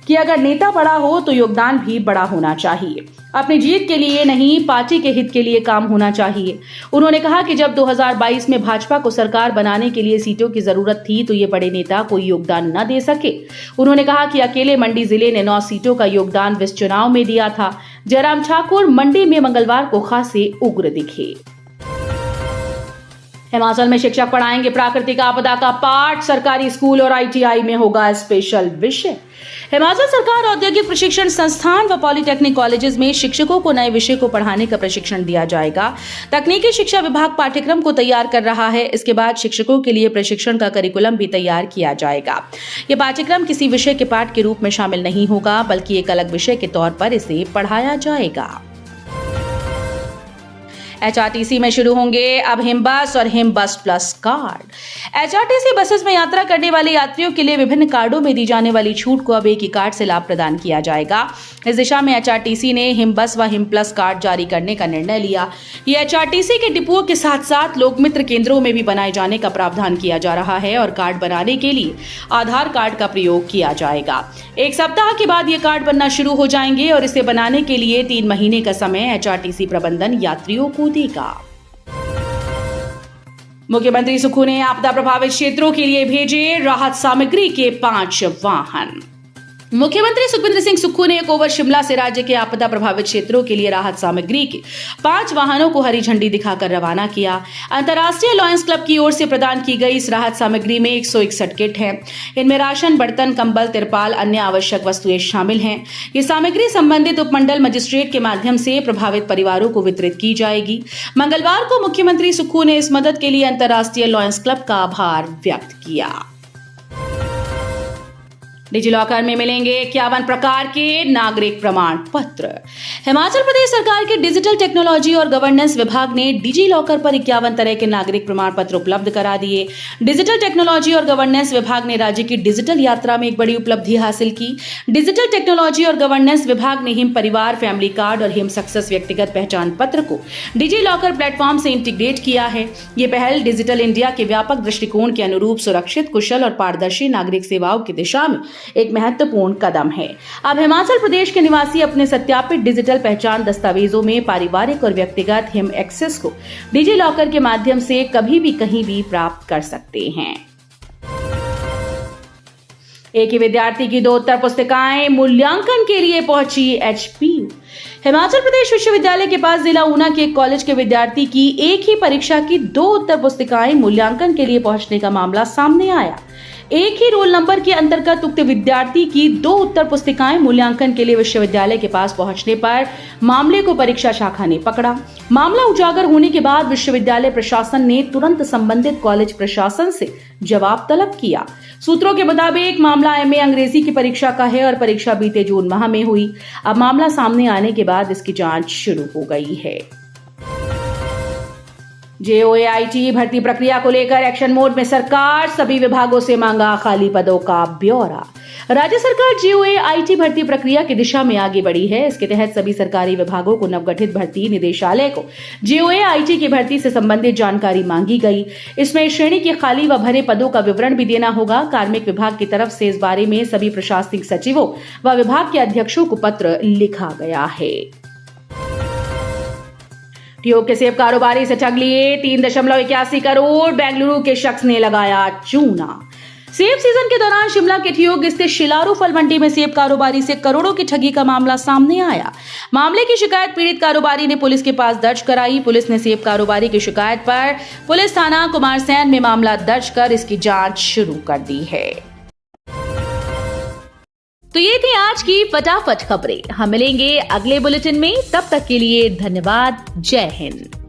कि अगर नेता बड़ा हो तो योगदान भी बड़ा होना चाहिए। अपनी जीत के लिए नहीं, पार्टी के हित के लिए काम होना चाहिए। उन्होंने कहा कि जब 2022 में भाजपा को सरकार बनाने के लिए सीटों की जरूरत थी तो ये बड़े नेता कोई योगदान न दे सके। उन्होंने कहा कि अकेले मंडी जिले ने 9 सीटों का योगदान इस चुनाव में दिया था। जयराम ठाकुर मंडी में मंगलवार को खासे उग्र दिखे। हिमाचल में शिक्षक पढ़ाएंगे प्राकृतिक आपदा का पाठ, सरकारी स्कूल और ITI में होगा स्पेशल विषय। हिमाचल सरकार औद्योगिक प्रशिक्षण संस्थान व पॉलिटेक्निक कॉलेजेस में शिक्षकों को नए विषय को पढ़ाने का प्रशिक्षण दिया जाएगा। तकनीकी शिक्षा विभाग पाठ्यक्रम को तैयार कर रहा है। इसके बाद शिक्षकों के लिए प्रशिक्षण का करिकुलम भी तैयार किया जाएगा। ये पाठ्यक्रम किसी विषय के पाठ के रूप में शामिल नहीं होगा, बल्कि एक अलग विषय के तौर पर इसे पढ़ाया जाएगा। HRTC में शुरू होंगे अब हिमबस और हिमबस प्लस कार्ड। HRTC बसेस में यात्रा करने वाले यात्रियों के लिए विभिन्न कार्डों में दी जाने वाली छूट को अब एक ही कार्ड से लाभ प्रदान किया जाएगा। इस दिशा में HRTC ने हिमबस व हिम प्लस कार्ड जारी करने का निर्णय लिया। ये HRTC के डिपुओं के साथ साथ लोकमित्र केंद्रों में भी बनाए जाने का प्रावधान किया जा रहा है और कार्ड बनाने के लिए आधार कार्ड का प्रयोग किया जाएगा। एक सप्ताह के बाद ये कार्ड बनना शुरू हो जाएंगे और इसे बनाने के लिए 3 महीने का समय HRTC प्रबंधन यात्रियों को देगा। मुख्यमंत्री सुक्खू ने आपदा प्रभावित क्षेत्रों के लिए भेजे राहत सामग्री के 5 वाहन। मुख्यमंत्री सुखविंदर सिंह सुक्खू ने एक ओवर शिमला से राज्य के आपदा प्रभावित क्षेत्रों के लिए राहत सामग्री के 5 वाहनों को हरी झंडी दिखाकर रवाना किया। अंतर्राष्ट्रीय लॉयंस क्लब की ओर से प्रदान की गई इस राहत सामग्री में 161 किट हैं। इनमें राशन, बर्तन, कंबल, तिरपाल, अन्य आवश्यक वस्तुएं शामिल हैं। ये सामग्री संबंधित उपमंडल मजिस्ट्रेट के माध्यम से प्रभावित परिवारों को वितरित की जाएगी। मंगलवार को मुख्यमंत्री सुक्खू ने इस मदद के लिए अंतर्राष्ट्रीय लॉयंस क्लब का आभार व्यक्त किया। डिजिलॉकर में मिलेंगे 51 प्रकार के नागरिक प्रमाण पत्र। हिमाचल प्रदेश सरकार के डिजिटल टेक्नोलॉजी और गवर्नेंस विभाग ने डिजिलॉकर पर 51 तरह के नागरिक प्रमाण पत्र उपलब्ध करा दिए। डिजिटल टेक्नोलॉजी और गवर्नेंस विभाग ने राज्य की डिजिटल यात्रा में एक बड़ी उपलब्धि हासिल की। डिजिटल टेक्नोलॉजी और गवर्नेंस विभाग ने हिम परिवार फैमिली कार्ड और हिम सक्सेस व्यक्तिगत पहचान पत्र को डिजिलॉकर प्लेटफॉर्म से इंटीग्रेट किया है। ये पहल डिजिटल इंडिया के व्यापक दृष्टिकोण के अनुरूप सुरक्षित, कुशल और पारदर्शी नागरिक सेवाओं की दिशा में एक महत्वपूर्ण कदम है। अब हिमाचल प्रदेश के निवासी अपने सत्यापित डिजिटल पहचान दस्तावेजों में पारिवारिक और व्यक्तिगत हिम एक्सेस को डिजिलॉकर के माध्यम से कभी भी कहीं भी प्राप्त कर सकते हैं। एक ही विद्यार्थी की 2 उत्तर पुस्तिकाएं मूल्यांकन के लिए पहुंची HPU। हिमाचल प्रदेश विश्वविद्यालय के पास जिला ऊना के एक कॉलेज के विद्यार्थी की एक ही परीक्षा की 2 उत्तर पुस्तिकाएं मूल्यांकन के लिए पहुंचने का मामला सामने आया। एक ही रोल नंबर के अंतर्गत उक्त विद्यार्थी की 2 उत्तर पुस्तिकाएं मूल्यांकन के लिए विश्वविद्यालय के पास पहुंचने पर मामले को परीक्षा शाखा ने पकड़ा। मामला उजागर होने के बाद विश्वविद्यालय प्रशासन ने तुरंत संबंधित कॉलेज प्रशासन से जवाब तलब किया। सूत्रों के मुताबिक मामला MA अंग्रेजी की परीक्षा का है और परीक्षा बीते जून माह में हुई। अब मामला सामने आने के बाद इसकी जांच शुरू हो गई है। JOAIT भर्ती प्रक्रिया को लेकर एक्शन मोड में सरकार, सभी विभागों से मांगा खाली पदों का ब्यौरा। राज्य सरकार JOAIT भर्ती प्रक्रिया की दिशा में आगे बढ़ी है। इसके तहत सभी सरकारी विभागों को नवगठित भर्ती निदेशालय को JOAIT की भर्ती से संबंधित जानकारी मांगी गई। इसमें श्रेणी के खाली व भरे पदों का विवरण भी देना होगा। कार्मिक विभाग की तरफ से इस बारे में सभी प्रशासनिक सचिवों व विभाग के अध्यक्षों को पत्र लिखा गया है। ट्यूब के सेब कारोबारी से ठग लिए 3.81 करोड़, बेंगलुरु के शख्स ने लगाया चूना। सेब सीजन के दौरान शिमला के ठियोग स्थित शिलारू फल मंडी में सेब कारोबारी से करोड़ों की ठगी का मामला सामने आया। मामले की शिकायत पीड़ित कारोबारी ने पुलिस के पास दर्ज कराई। पुलिस ने सेब कारोबारी की शिकायत पर पुलिस थाना कुमारसैन में मामला दर्ज कर इसकी जांच शुरू कर दी है। तो ये थी आज की फटाफट खबरें। हम मिलेंगे अगले बुलेटिन में, तब तक के लिए धन्यवाद। जय हिंद।